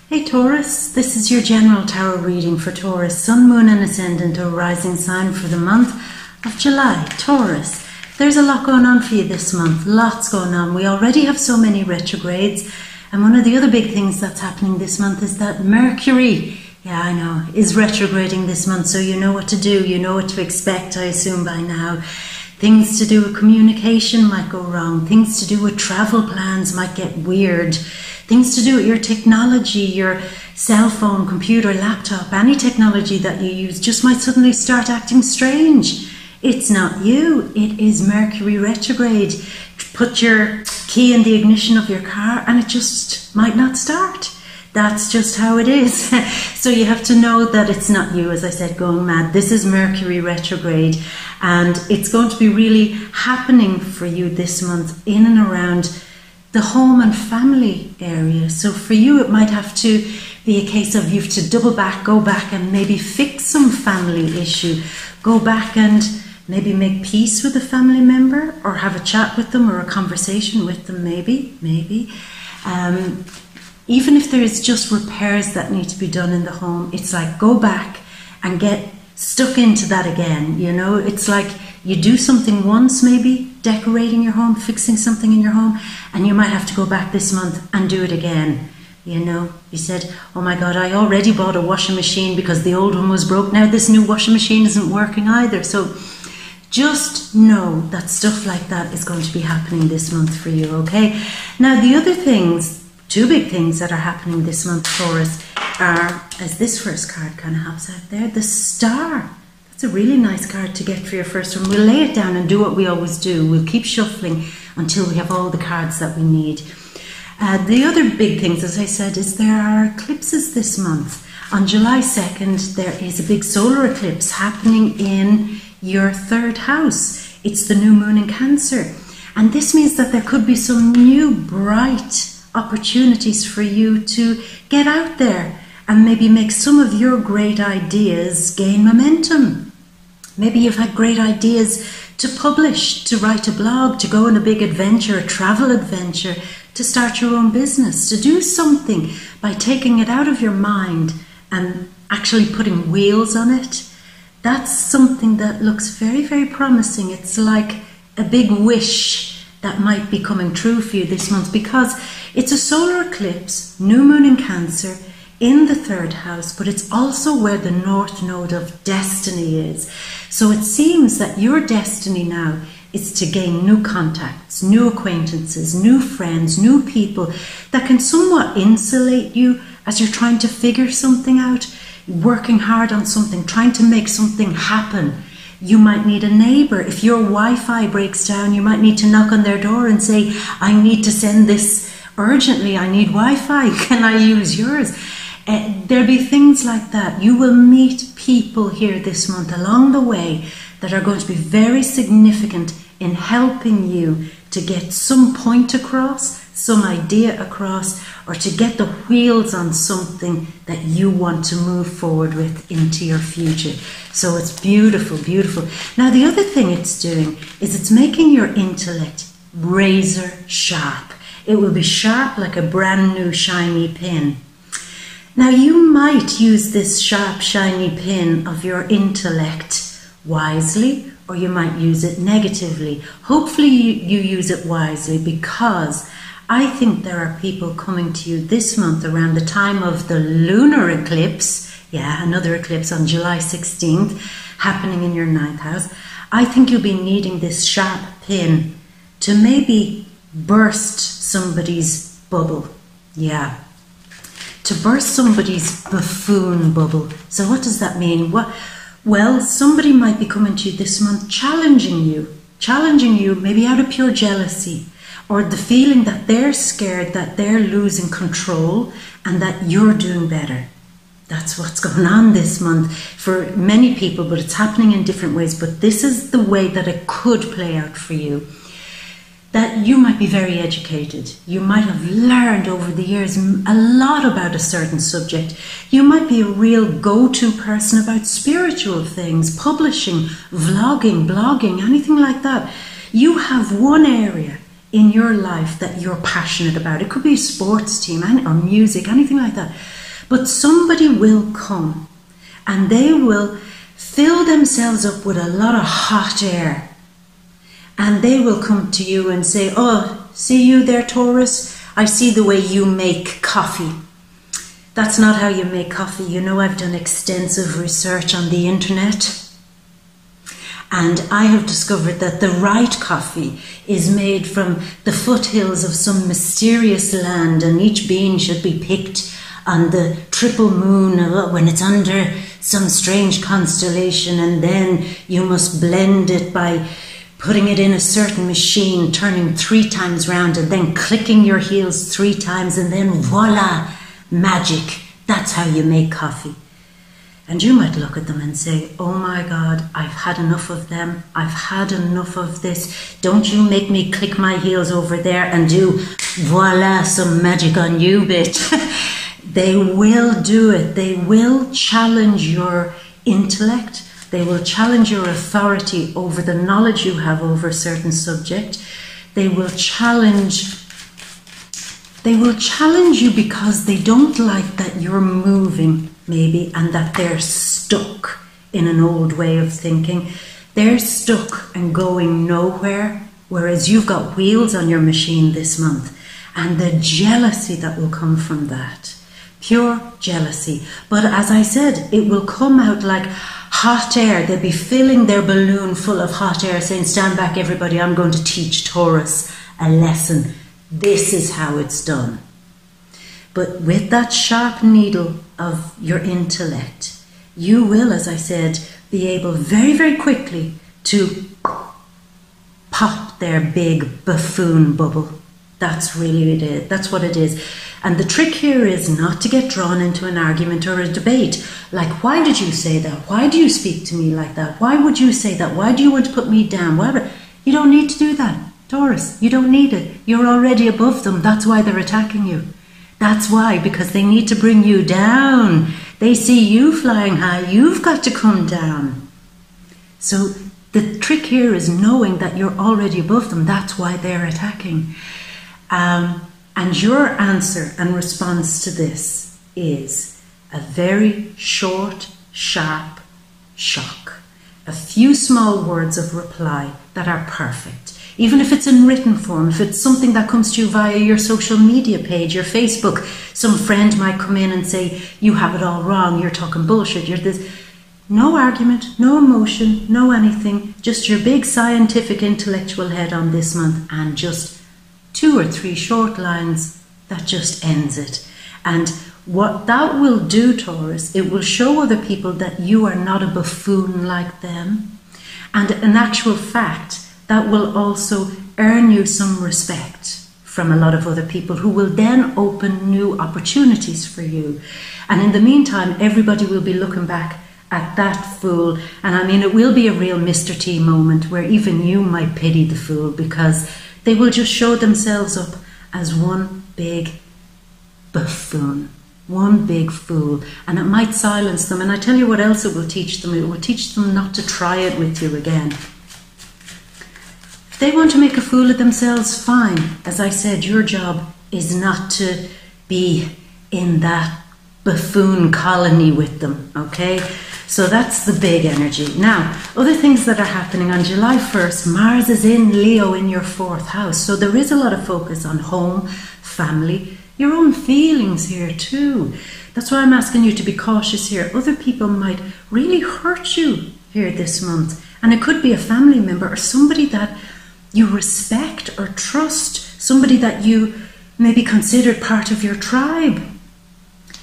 Hey Taurus, this is your general tarot reading for Taurus, Sun, Moon and Ascendant or Rising sign for the month of July. Taurus, there's a lot going on for you this month, lots going on. We already have so many retrogrades, and one of the other big things that's happening this month is that Mercury, yeah I know, is retrograding this month, so you know what to do, you know what to expect, I assume by now. Things to do with communication might go wrong, things to do with travel plans might get weird. Things to do with your technology, your cell phone, computer, laptop, any technology that you use just might suddenly start acting strange. It's not you, it is Mercury retrograde. Put your key in the ignition of your car and it just might not start. That's just how it is. So you have to know that it's not you, as I said, going mad. This is Mercury retrograde and it's going to be really happening for you this month in and around the home and family area. So for you it might have to be a case of you have to double back, go back and maybe fix some family issue. Go back and maybe make peace with a family member or have a chat with them or a conversation with them maybe. Even if there is just repairs that need to be done in the home, it's like go back and get stuck into that again, you know. It's like you do something once, maybe decorating your home, fixing something in your home, and you might have to go back this month and do it again. You know, you said, oh my God, I already bought a washing machine because the old one was broke. Now this new washing machine isn't working either. So just know that stuff like that is going to be happening this month for you, okay? Now the other things, two big things that are happening this month, Taurus, are, as this first card kind of helps out there, the Star. It's a really nice card to get for your first one. We'll lay it down and do what we always do. We'll keep shuffling until we have all the cards that we need. The other big things, as I said, is there are eclipses this month. On July 2nd, there is a big solar eclipse happening in your third house. It's the new moon in Cancer. And this means that there could be some new bright opportunities for you to get out there and maybe make some of your great ideas gain momentum. Maybe you've had great ideas to publish, to write a blog, to go on a big adventure, a travel adventure, to start your own business, to do something by taking it out of your mind and actually putting wheels on it. That's something that looks very, very promising. It's like a big wish that might be coming true for you this month because it's a solar eclipse, new moon in Cancer, in the third house, but it's also where the north node of destiny is. So it seems that your destiny now is to gain new contacts, new acquaintances, new friends, new people that can somewhat insulate you as you're trying to figure something out, working hard on something, trying to make something happen. You might need a neighbor. If your Wi-Fi breaks down, you might need to knock on their door and say, I need to send this urgently, I need Wi-Fi, can I use yours? There'll be things like that. You will meet people here this month along the way that are going to be very significant in helping you to get some point across, some idea across, or to get the wheels on something that you want to move forward with into your future. So it's beautiful, beautiful. Now the other thing it's doing is it's making your intellect razor sharp. It will be sharp like a brand new shiny pin. Now you might use this sharp shiny pin of your intellect wisely, or you might use it negatively. Hopefully you use it wisely, because I think there are people coming to you this month around the time of the lunar eclipse, yeah, another eclipse on July 16th, happening in your 9th house. I think you'll be needing this sharp pin to maybe burst somebody's bubble, yeah. To burst somebody's buffoon bubble. So what does that mean? Well, somebody might be coming to you this month challenging you maybe out of pure jealousy, or the feeling that they're scared that they're losing control and that you're doing better. That's what's going on this month for many people, but it's happening in different ways. But this is the way that it could play out for you. That you might be very educated. You might have learned over the years a lot about a certain subject. You might be a real go-to person about spiritual things, publishing, vlogging, blogging, anything like that. You have one area in your life that you're passionate about. It could be a sports team or music, anything like that. But somebody will come and they will fill themselves up with a lot of hot air. And they will come to you and say, oh, see you there, Taurus? I see the way you make coffee. That's not how you make coffee. You know, I've done extensive research on the internet. And I have discovered that the right coffee is made from the foothills of some mysterious land, and each bean should be picked on the triple moon when it's under some strange constellation, and then you must blend it by putting it in a certain machine, turning 3 times round, and then clicking your heels 3 times, and then voila, magic. That's how you make coffee. And you might look at them and say, oh my God, I've had enough of them. I've had enough of this. Don't you make me click my heels over there and do, voila, some magic on you, bitch. They will do it. They will challenge your intellect. They will challenge your authority over the knowledge you have over a certain subject. They will challenge you because they don't like that you're moving, maybe, and that they're stuck in an old way of thinking. They're stuck and going nowhere, whereas you've got wheels on your machine this month. And the jealousy that will come from that, pure jealousy. But as I said, it will come out like hot air. They'll be filling their balloon full of hot air, saying, stand back everybody, I'm going to teach Taurus a lesson. This is how it's done. But with that sharp needle of your intellect, you will, as I said, be able very, very quickly to pop their big buffoon bubble. That's really it. That's what it is. And the trick here is not to get drawn into an argument or a debate. Like, why did you say that? Why do you speak to me like that? Why would you say that? Why do you want to put me down? Whatever. You don't need to do that, Taurus. You don't need it. You're already above them. That's why they're attacking you. That's why, because they need to bring you down. They see you flying high. You've got to come down. So the trick here is knowing that you're already above them. That's why they're attacking. And your answer and response to this is a very short, sharp shock. A few small words of reply that are perfect. Even if it's in written form, if it's something that comes to you via your social media page, your Facebook, some friend might come in and say, you have it all wrong, you're talking bullshit, you're this. No argument, no emotion, no anything, just your big scientific intellectual head on this month, and just 2 or 3 short lines that just ends it. And what that will do, Taurus, it will show other people that you are not a buffoon like them. And in actual fact, that will also earn you some respect from a lot of other people who will then open new opportunities for you. And in the meantime, everybody will be looking back at that fool. And I mean, it will be a real Mr. T moment where even you might pity the fool, because they will just show themselves up as one big buffoon, one big fool. And it might silence them. And I tell you what else it will teach them. It will teach them not to try it with you again. If they want to make a fool of themselves, fine. As I said, your job is not to be in that buffoon colony with them, okay? So that's the big energy. Now, other things that are happening on July 1st, Mars is in Leo in your 4th house. So there is a lot of focus on home, family, your own feelings here too. That's why I'm asking you to be cautious here. Other people might really hurt you here this month. And it could be a family member or somebody that you respect or trust, somebody that you maybe considered part of your tribe,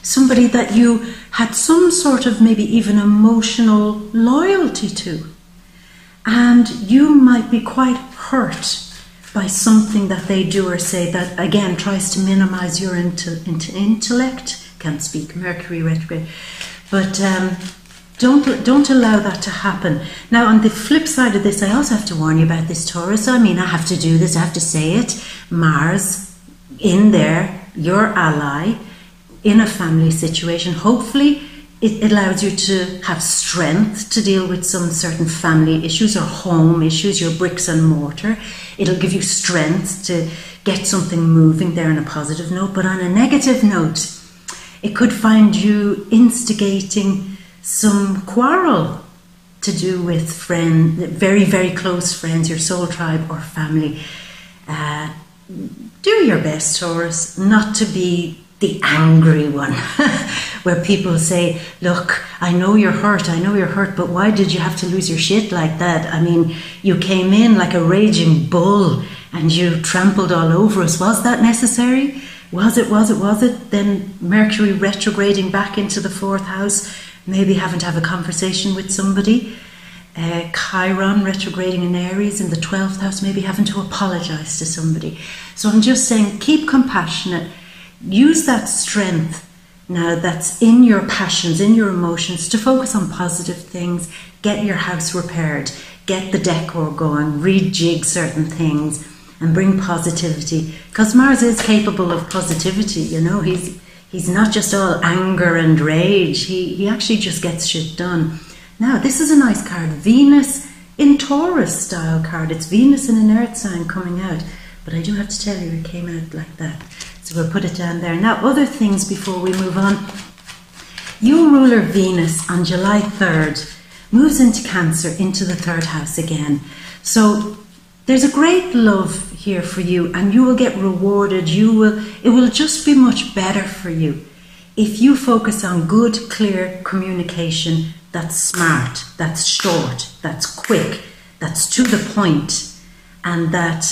somebody that you had some sort of maybe even emotional loyalty to. And you might be quite hurt by something that they do or say that, again, tries to minimize your intellect. Can't speak, Mercury retrograde. But don't allow that to happen. Now, on the flip side of this, I also have to warn you about this, Taurus. I mean, I have to do this, I have to say it. Mars in there, your ally, in a family situation. Hopefully, it allows you to have strength to deal with some certain family issues or home issues, your bricks and mortar. It'll give you strength to get something moving there on a positive note. But on a negative note, it could find you instigating some quarrel to do with very, very close friends, your soul tribe or family. Do your best, Taurus, not to be the angry one, where people say, look, I know you're hurt, but why did you have to lose your shit like that? I mean, you came in like a raging bull and you trampled all over us. Was that necessary? Was it? Then Mercury retrograding back into the 4th house, maybe having to have a conversation with somebody. Chiron retrograding in Aries in the 12th house, maybe having to apologize to somebody. So I'm just saying, keep compassionate. Use that strength now that's in your passions, in your emotions, to focus on positive things. Get your house repaired, get the decor going, rejig certain things, and bring positivity. Because Mars is capable of positivity, you know. He's not just all anger and rage. He actually just gets shit done. Now, this is a nice card, Venus in Taurus style card. It's Venus in an earth sign coming out. But I do have to tell you, it came out like that. So we'll put it down there. Now, other things before we move on. Your ruler Venus on July 3rd moves into Cancer, into the 3rd house again. So there's a great love here for you, and you will get rewarded. It will just be much better for you if you focus on good, clear communication that's smart, that's short, that's quick, that's to the point, and that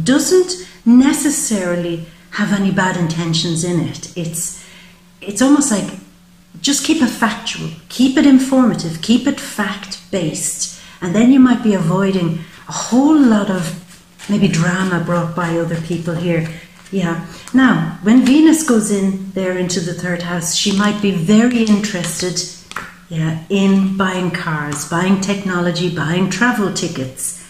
doesn't necessarily have any bad intentions in it. It's almost like, just keep it factual, keep it informative, keep it fact-based, and then you might be avoiding a whole lot of maybe drama brought by other people here. Yeah. Now, when Venus goes in there into the 3rd house, she might be very interested, in buying cars, buying technology, buying travel tickets.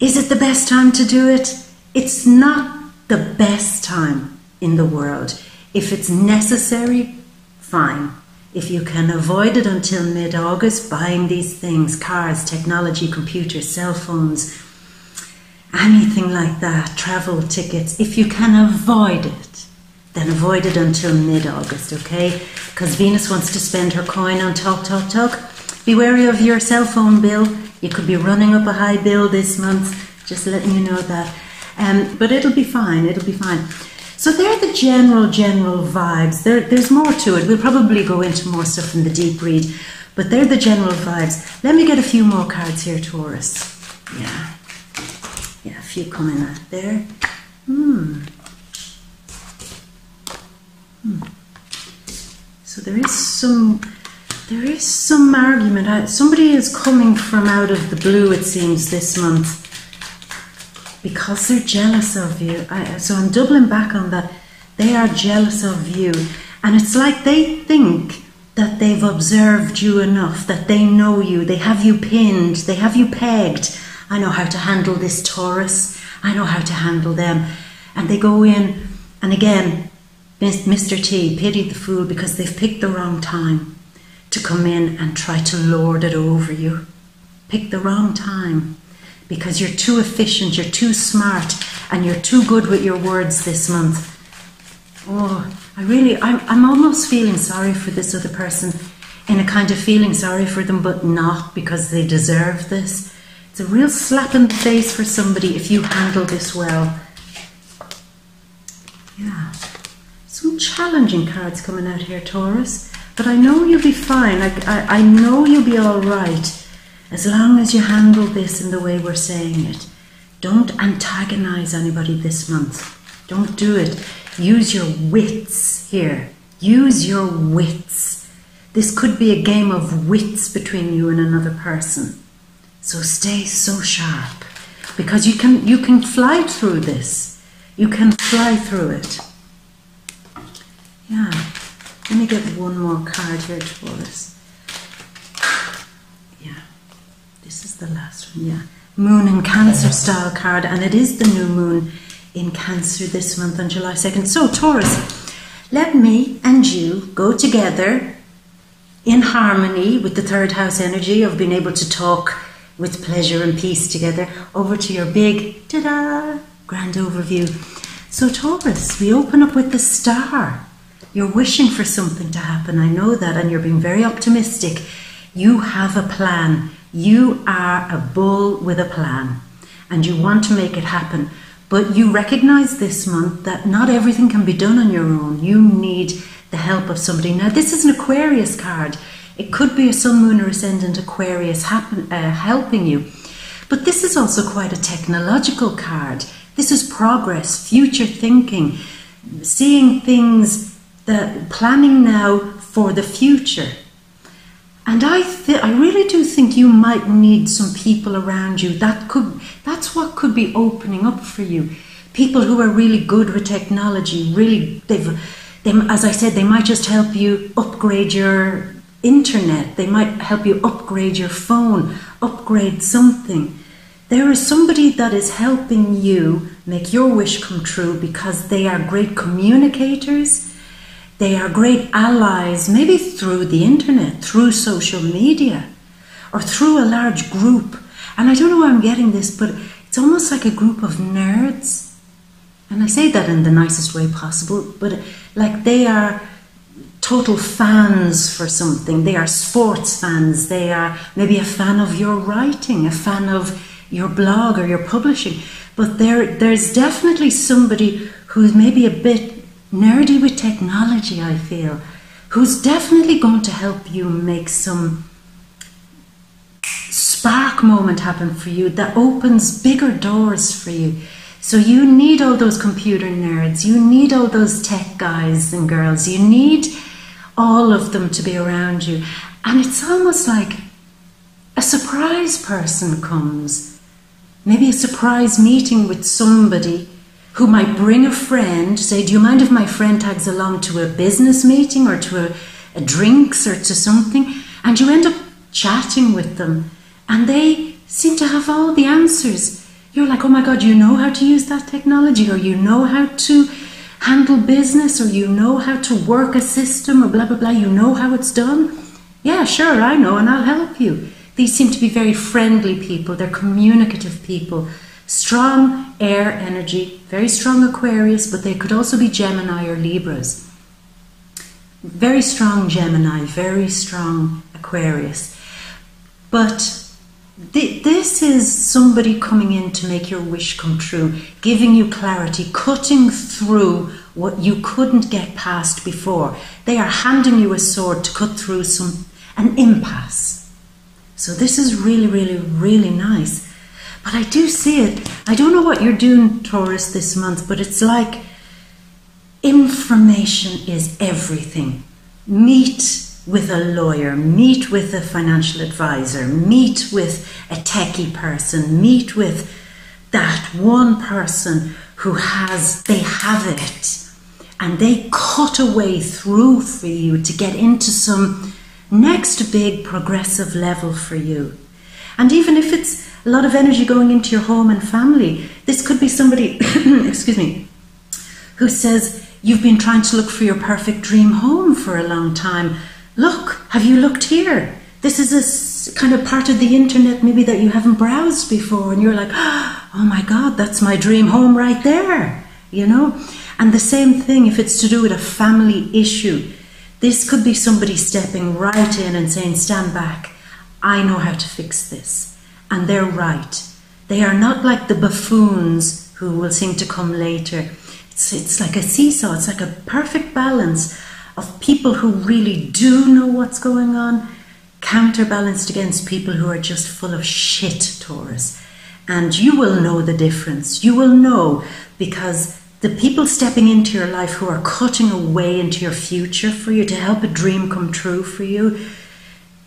Is it the best time to do it? It's not the best time in the world. If it's necessary, fine. If you can avoid it until mid-August, buying these things, cars, technology, computers, cell phones, anything like that, travel tickets, if you can avoid it, then avoid it until mid-August, okay? Because Venus wants to spend her coin on talk. Be wary of your cell phone bill. You could be running up a high bill this month, just letting you know that. But it'll be fine, So they're the general vibes. There's more to it. We'll probably go into more stuff in the deep read, but they're the general vibes. Let me get a few more cards here, Taurus. Yeah, a few coming out there. So there is some argument. Somebody is coming from out of the blue, it seems, this month, because they're jealous of you. So I'm doubling back on that. They are jealous of you, and it's like they think that they've observed you enough, that they know you, they have you pinned, they have you pegged. I know how to handle this Taurus, I know how to handle them. And they go in, and again, Mr. T, pity the fool, because they've picked the wrong time to come in and try to lord it over you. Pick the wrong time, because you're too efficient, you're too smart, and you're too good with your words this month. Oh, I'm almost feeling sorry for this other person, in a kind of feeling sorry for them, but not because they deserve this. It's a real slap in the face for somebody if you handle this well. Yeah. Some challenging cards coming out here, Taurus. But I know you'll be fine. I know you'll be all right, as long as you handle this in the way we're saying it. Don't antagonize anybody this month. Don't do it. Use your wits here. Use your wits. This could be a game of wits between you and another person. So stay so sharp, because you can fly through this. You can fly through it. Yeah. Let me get one more card here, Taurus. Yeah. This is the last one, yeah. Moon in Cancer style card, and it is the new moon in Cancer this month on July 2nd. So, Taurus, let me and you go together in harmony with the 3rd house energy of being able to talk with pleasure and peace together, over to your big, ta-da, grand overview. So Taurus, we open up with the star. You're wishing for something to happen. I know that, and you're being very optimistic. You have a plan. You are a bull with a plan, and you want to make it happen. But you recognize this month that not everything can be done on your own. You need the help of somebody. Now, this is an Aquarius card. It could be a sun, moon, or ascendant Aquarius helping you. But this is also quite a technological card. This is progress, future thinking, seeing things, planning now for the future. And I really do think you might need some people around you. That's what could be opening up for you. People who are really good with technology. Really, as I said, they might just help you upgrade your internet. They might help you upgrade your phone, upgrade something. There is somebody that is helping you make your wish come true because they are great communicators. They are great allies, maybe through the internet, through social media, or through a large group. And I don't know where I'm getting this, but it's almost like a group of nerds. And I say that in the nicest way possible, but like they are total fans for something. They are sports fans. They are maybe a fan of your writing, a fan of your blog or your publishing. But there's definitely somebody who's maybe a bit nerdy with technology, I feel, who's definitely going to help you make some spark moment happen for you that opens bigger doors for you. So you need all those computer nerds, you need all those tech guys and girls, you need all of them to be around you. And it's almost like a surprise person comes, maybe a surprise meeting with somebody who might bring a friend, say, do you mind if my friend tags along to a business meeting or to a drinks or to something? And you end up chatting with them and they seem to have all the answers. You're like, oh my God, you know how to use that technology, or you know how to handle business, or you know how to work a system, or blah, blah, blah. You know how it's done? Yeah, sure, I know, and I'll help you. These seem to be very friendly people. They're communicative people. Strong air energy, very strong Aquarius, but they could also be Gemini or Libras. Very strong Gemini, very strong Aquarius. But this is somebody coming in to make your wish come true, giving you clarity, cutting through what you couldn't get past before. They are handing you a sword to cut through an impasse. So this is really, really, really nice. But I do see it. I don't know what you're doing, Taurus, this month, but it's like information is everything. Meet with a lawyer, meet with a financial advisor, meet with a techie person, meet with that one person who they have it, and they cut a way through for you to get into some next big progressive level for you. And even if it's a lot of energy going into your home and family, this could be somebody, excuse me, who says, you've been trying to look for your perfect dream home for a long time. Look, have you looked here? This is a kind of part of the internet maybe that you haven't browsed before, and you're like, oh my God, that's my dream home right there, you know? And the same thing if it's to do with a family issue. This could be somebody stepping right in and saying, stand back, I know how to fix this. And they're right. They are not like the buffoons who will seem to come later. It's like a seesaw. It's like a perfect balance of people who really do know what's going on, counterbalanced against people who are just full of shit, Taurus. And you will know the difference. You will know, because the people stepping into your life who are cutting a way into your future for you to help a dream come true for you,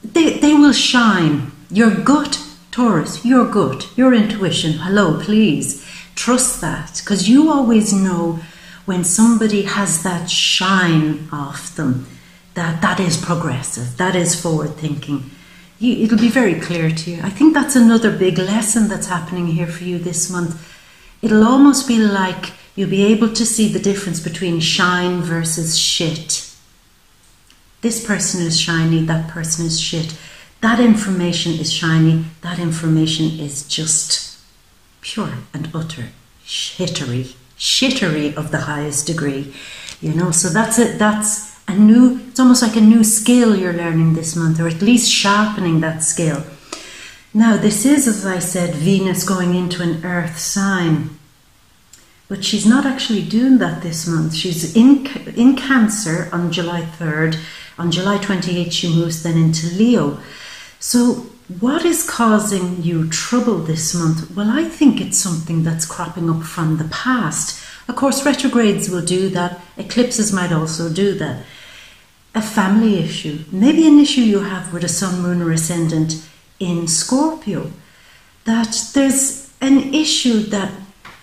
they will shine. Your gut, Taurus, your gut, your intuition, hello, please, trust that, because you always know when somebody has that shine off them, that is progressive, that is forward thinking. It'll be very clear to you. I think that's another big lesson that's happening here for you this month. It'll almost be like you'll be able to see the difference between shine versus shit. This person is shiny, that person is shit. that information is shiny. That information is just pure and utter shittery of the highest degree. You know, so that's it. That's a new, it's almost like a new skill you're learning this month, or at least sharpening that skill. Now, this is, as I said, Venus going into an earth sign. But she's not actually doing that this month. She's in Cancer on July 3rd. On July 28th, she moves then into Leo. So what is causing you trouble this month? Well, I think it's something that's cropping up from the past. Of course, retrogrades will do that. Eclipses might also do that. A family issue. Maybe an issue you have with a sun, moon, or ascendant in Scorpio. That there's an issue that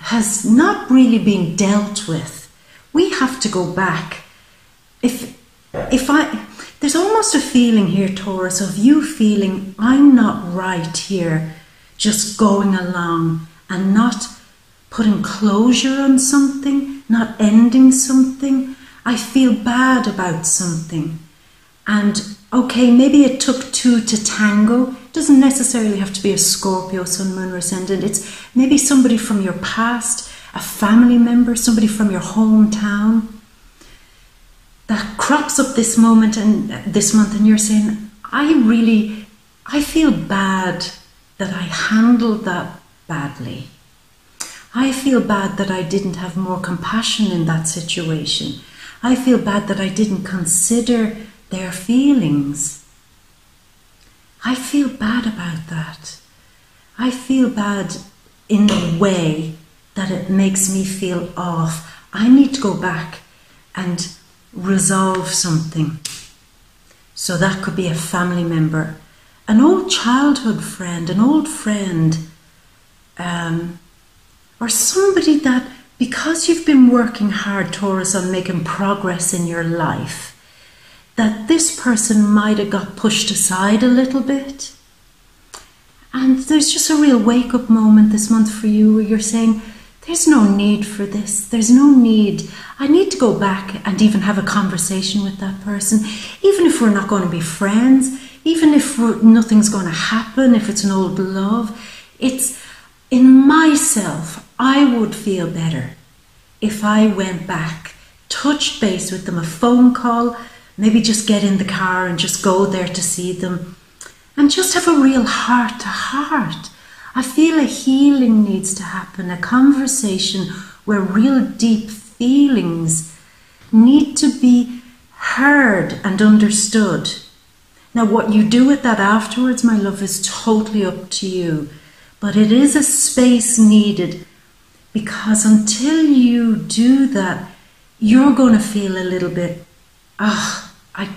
has not really been dealt with. We have to go back. There's almost a feeling here, Taurus, of you feeling I'm not right here, just going along and not putting closure on something, not ending something. I feel bad about something. And okay, maybe it took two to tango. It doesn't necessarily have to be a Scorpio, sun, moon, or ascendant. It's maybe somebody from your past, a family member, somebody from your hometown that crops up this month, and you're saying, I feel bad that I handled that badly. I feel bad that I didn't have more compassion in that situation. I feel bad that I didn't consider their feelings. I feel bad about that. I feel bad in a way that it makes me feel off. I need to go back and resolve something. So that could be a family member, an old childhood friend, an old friend, or somebody that, because you've been working hard, Taurus, on making progress in your life, that this person might have got pushed aside a little bit. And there's just a real wake-up moment this month for you where you're saying, there's no need for this. There's no need. I need to go back and even have a conversation with that person, even if we're not going to be friends, even if nothing's going to happen, if it's an old love. It's in myself, I would feel better if I went back, touched base with them, a phone call, maybe just get in the car and just go there to see them and just have a real heart to heart. I feel a healing needs to happen, a conversation where real deep feelings need to be heard and understood. Now, what you do with that afterwards, my love, is totally up to you. But it is a space needed, because until you do that, you're going to feel a little bit, I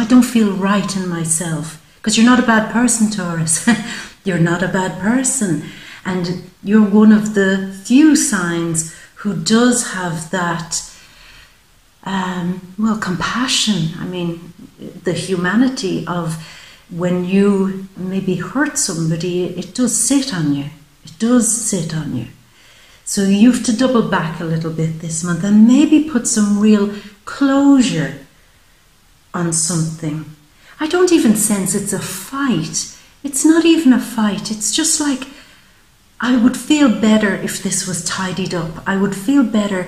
don't feel right in myself. Because you're not a bad person, Taurus. You're not a bad person. And you're one of the few signs who does have that, compassion. I mean, the humanity of when you maybe hurt somebody, it does sit on you. It does sit on you. So you have to double back a little bit this month and maybe put some real closure on something. I don't even sense it's a fight. It's not even a fight. It's just like, I would feel better if this was tidied up. I would feel better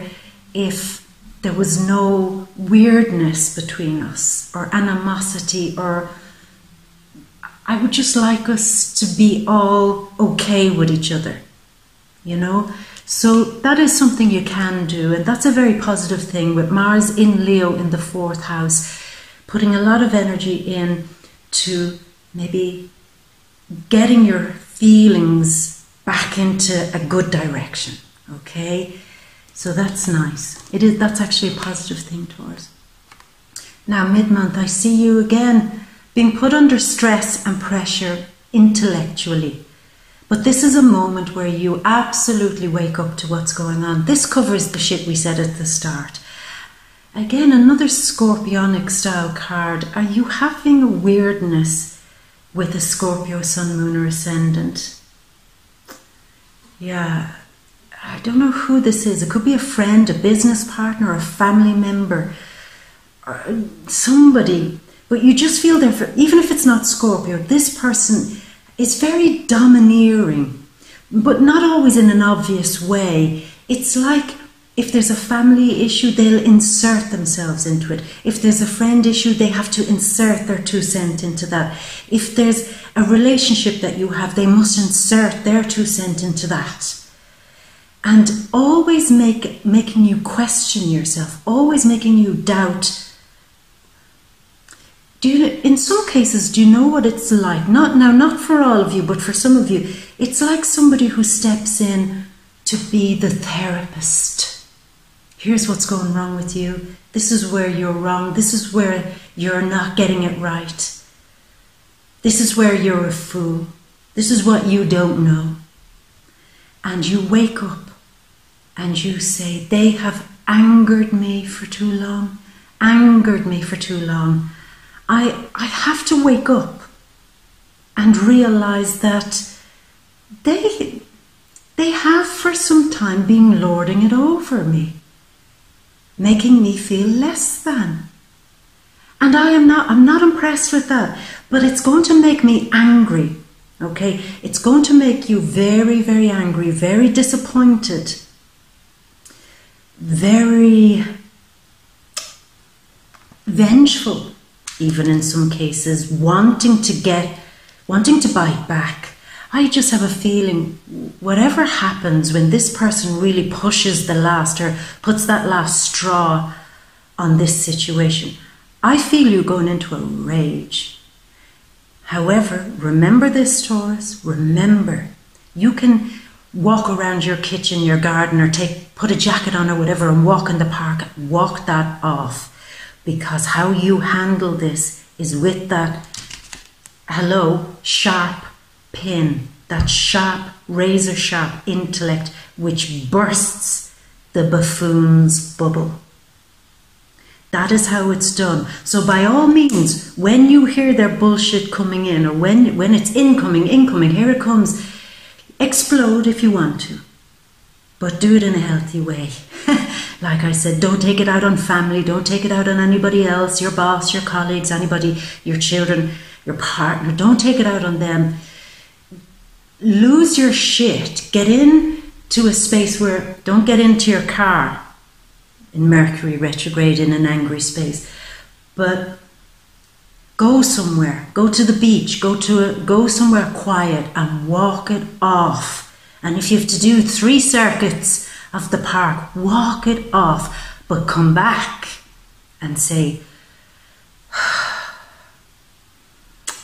if there was no weirdness between us or animosity, or I would just like us to be all okay with each other, you know? So that is something you can do, and that's a very positive thing with Mars in Leo in the 4th house, putting a lot of energy in to maybe getting your feelings back into a good direction, okay? So that's nice. That's actually a positive thing, Taurus. Now, mid-month, I see you again being put under stress and pressure intellectually. But this is a moment where you absolutely wake up to what's going on. This covers the shit we said at the start. Again, another Scorpionic style card. Are you having a weirdness with a Scorpio sun, moon, or ascendant? Yeah, I don't know who this is. It could be a friend, a business partner, a family member, or somebody. But you just feel there for, even if it's not Scorpio, this person is very domineering, but not always in an obvious way. It's like if there's a family issue, they'll insert themselves into it. If there's a friend issue, they have to insert their 2 cents into that. If there's a relationship that you have, they must insert their 2 cents into that. And always making you question yourself, always making you doubt. In some cases, do you know what it's like? Not for all of you, but for some of you, it's like somebody who steps in to be the therapist. Here's what's going wrong with you. This is where you're wrong. This is where you're not getting it right. This is where you're a fool. This is what you don't know. And you wake up and you say, they have angered me for too long. Angered me for too long. I have to wake up and realize that they have for some time been lording it over me, making me feel less than. And I'm not impressed with that, but it's going to make me angry, okay? It's going to make you very, very angry, very disappointed, very vengeful, even in some cases, wanting to bite back. I just have a feeling whatever happens when this person really pushes the last or puts that last straw on this situation, I feel you going into a rage. However, remember this, Taurus, remember, you can walk around your kitchen, your garden, or put a jacket on or whatever and walk in the park, walk that off. Because how you handle this is with that, sharp pin, that sharp, razor sharp intellect which bursts the buffoon's bubble. That is how it's done. So by all means, when you hear their bullshit coming in, or when it's incoming, here it comes, explode if you want to. But do it in a healthy way. Like I said, don't take it out on family, don't take it out on anybody else, your boss, your colleagues, anybody, your children, your partner. Don't take it out on them. Lose your shit. Get into a space where, don't get into your car in Mercury retrograde in an angry space, but go somewhere, go to the beach, go somewhere quiet and walk it off. And if you have to do 3 circuits of the park, walk it off, but come back and say,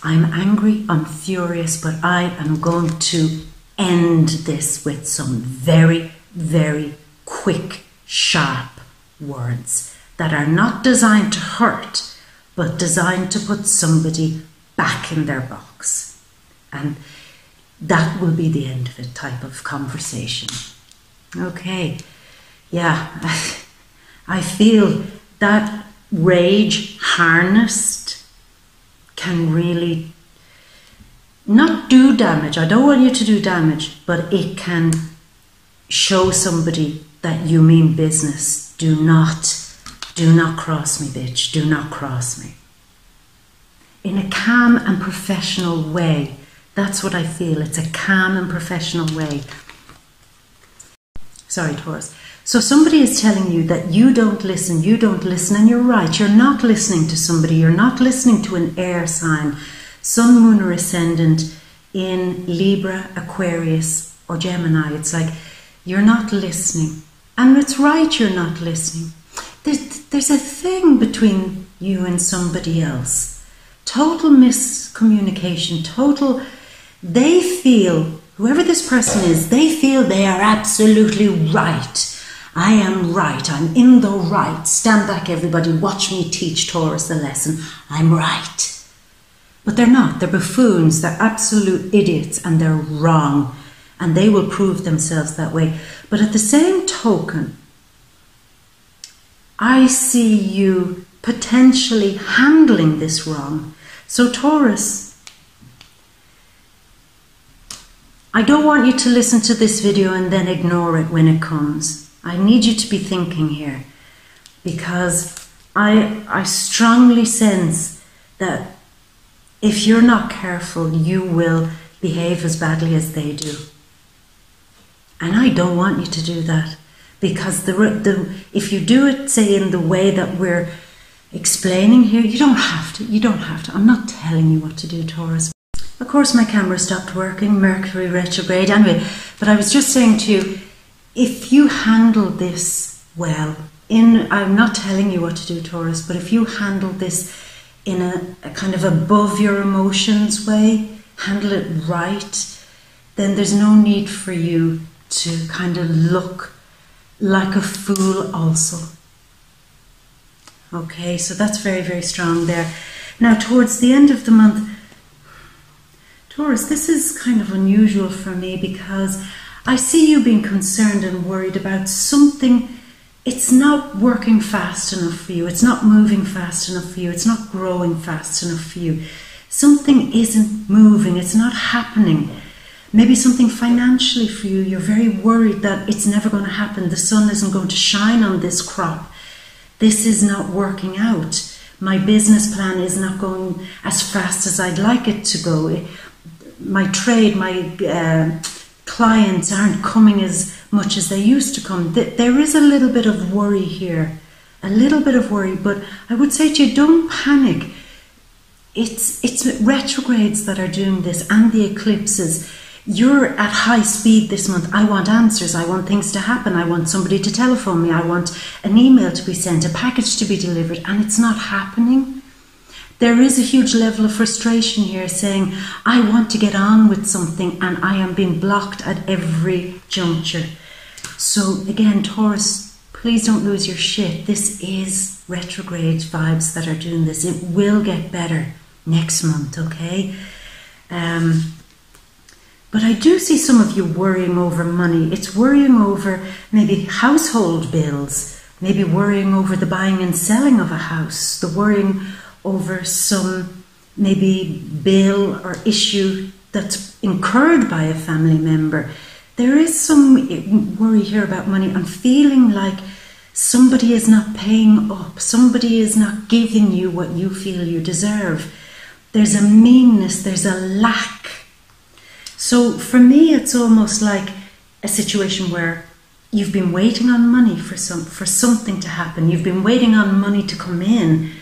I'm angry, I'm furious, but I am going to end this with some very, very quick, sharp words that are not designed to hurt, but designed to put somebody back in their box. And that will be the end of it type of conversation. Okay, yeah, I feel that rage harnessed can really not do damage. I don't want you to do damage, but it can show somebody that you mean business. Do not cross me, bitch. Do not cross me. In a calm and professional way. That's what I feel. It's a calm and professional way. Sorry, Taurus. So somebody is telling you that you don't listen, and you're right. You're not listening to somebody. You're not listening to an air sign, Sun, Moon, or Ascendant in Libra, Aquarius, or Gemini. It's like you're not listening. And it's right you're not listening. There's a thing between you and somebody else. Total miscommunication, total... They feel, whoever this person is, they feel they are absolutely right. I am right. I'm in the right. Stand back, everybody. Watch me teach Taurus the lesson. I'm right. But they're not. They're buffoons. They're absolute idiots, and they're wrong. And they will prove themselves that way. But at the same token, I see you potentially handling this wrong. So Taurus, I don't want you to listen to this video and then ignore it when it comes. I need you to be thinking here, because I strongly sense that if you're not careful, you will behave as badly as they do. And I don't want you to do that, because if you do it, say, in the way that we're explaining here, you don't have to. You don't have to. I'm not telling you what to do, Taurus. Of course, my camera stopped working, Mercury retrograde. Anyway, but I was just saying to you, if you handle this well, I'm not telling you what to do, Taurus, but if you handle this in a kind of above your emotions way, handle it right, then there's no need for you to kind of look like a fool also. Okay, so that's very, very strong there. Now, towards the end of the month, Taurus, this is kind of unusual for me, because I see you being concerned and worried about something. It's not working fast enough for you. It's not moving fast enough for you. It's not growing fast enough for you. Something isn't moving. It's not happening. Maybe something financially for you. You're very worried that it's never going to happen. The sun isn't going to shine on this crop. This is not working out. My business plan is not going as fast as I'd like it to go. My trade, my clients aren't coming as much as they used to come. There is a little bit of worry here, a little bit of worry, but I would say to you, don't panic. It's retrogrades that are doing this, and the eclipses. You're at high speed this month. I want answers. I want things to happen. I want somebody to telephone me. I want an email to be sent, a package to be delivered, and it's not happening. There is a huge level of frustration here, saying, I want to get on with something and I am being blocked at every juncture. So again, Taurus, please don't lose your shit. This is retrograde vibes that are doing this. It will get better next month, okay? But I do see some of you worrying over money. It's worrying over maybe household bills, maybe worrying over the buying and selling of a house, the worrying over some maybe bill or issue that's incurred by a family member. There is some worry here about money. I'm feeling like somebody is not paying up. Somebody is not giving you what you feel you deserve. There's a meanness, there's a lack. So for me, it's almost like a situation where you've been waiting on money for something to happen. You've been waiting on money to come in,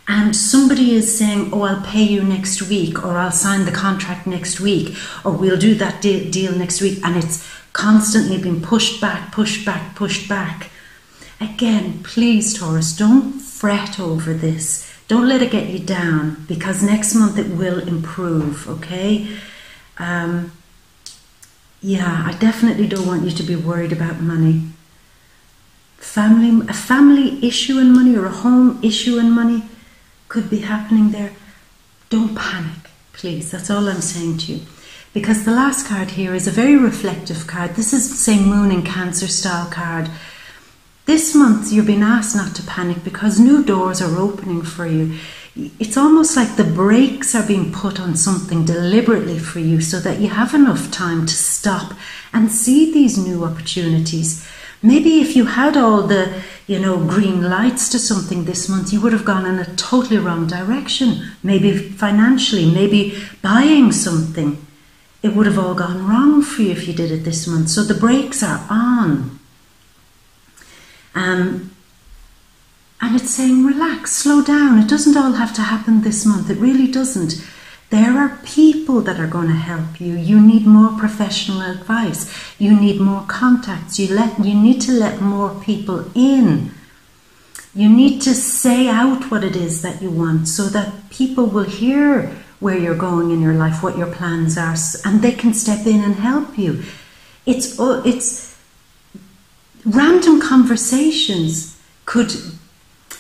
and somebody is saying, oh, I'll pay you next week, or I'll sign the contract next week, or we'll do that deal next week. And it's constantly been pushed back, pushed back, pushed back. Again, please, Taurus, don't fret over this. Don't let it get you down, because next month it will improve, okay? Yeah, I definitely don't want you to be worried about money. A family issue in money, or a home issue in money could be happening there. Don't panic, please. That's all I'm saying to you. Because the last card here is a very reflective card. This is, say, Moon in Cancer style card. This month you're being asked not to panic, because new doors are opening for you. It's almost like the brakes are being put on something deliberately for you, so that you have enough time to stop and see these new opportunities. Maybe if you had all the, green lights to something this month, you would have gone in a totally wrong direction. Maybe financially, maybe buying something. It would have all gone wrong for you if you did it this month. So the brakes are on. And it's saying, relax, slow down. It doesn't all have to happen this month. It really doesn't. There are people that are going to help you. You need more professional advice. You need more contacts. You need to let more people in. You need to say out what it is that you want, so that people will hear where you're going in your life, what your plans are, and they can step in and help you. It's random conversations could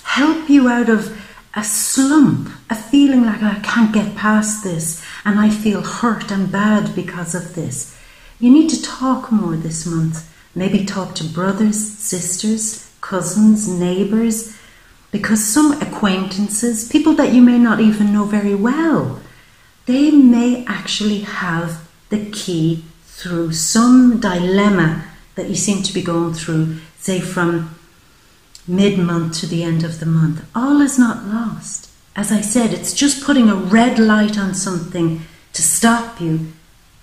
help you out of a slump, a feeling like I can't get past this and I feel hurt and bad because of this. You need to talk more this month. Maybe talk to brothers, sisters, cousins, neighbours, because some acquaintances, people that you may not even know very well, they may actually have the key through some dilemma that you seem to be going through, say from mid-month to the end of the month. All is not lost. as I said, it's just putting a red light on something to stop you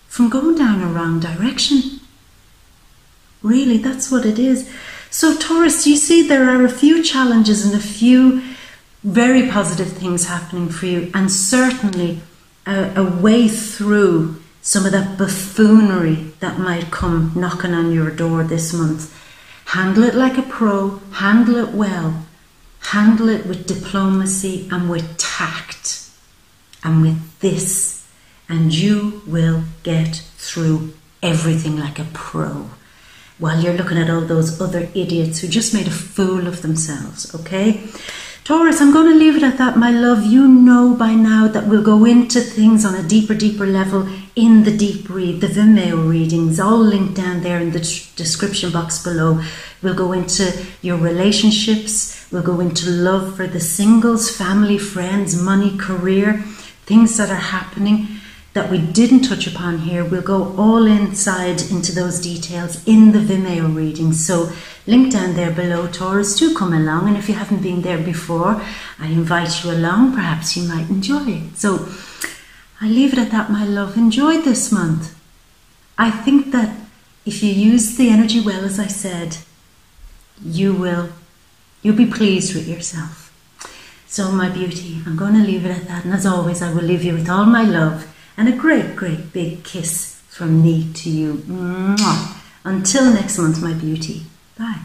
from going down a wrong direction. Really, that's what it is. So Taurus, you see there are a few challenges and a few very positive things happening for you, and certainly a way through some of that buffoonery that might come knocking on your door this month. Handle it like a pro, handle it well, handle it with diplomacy and with tact and with this, and you will get through everything like a pro, while you're looking at all those other idiots who just made a fool of themselves, okay? Taurus, I'm going to leave it at that, my love. You know by now that we'll go into things on a deeper level in the deep read, the Vimeo readings, all linked down there in the description box below. We'll go into your relationships. We'll go into love for the singles, family, friends, money, career, things that are happening that we didn't touch upon here. We'll go all inside into those details in the Vimeo reading. So link down there below, Taurus, do come along, and if you haven't been there before, I invite you along. Perhaps you might enjoy it. So I leave it at that, my love. Enjoy this month. I think that if you use the energy well, as I said, you'll be pleased with yourself. So my beauty, I'm going to leave it at that, and as always, I will leave you with all my love and a great big kiss from me to you. Mwah. Until next month, my beauty. Bye.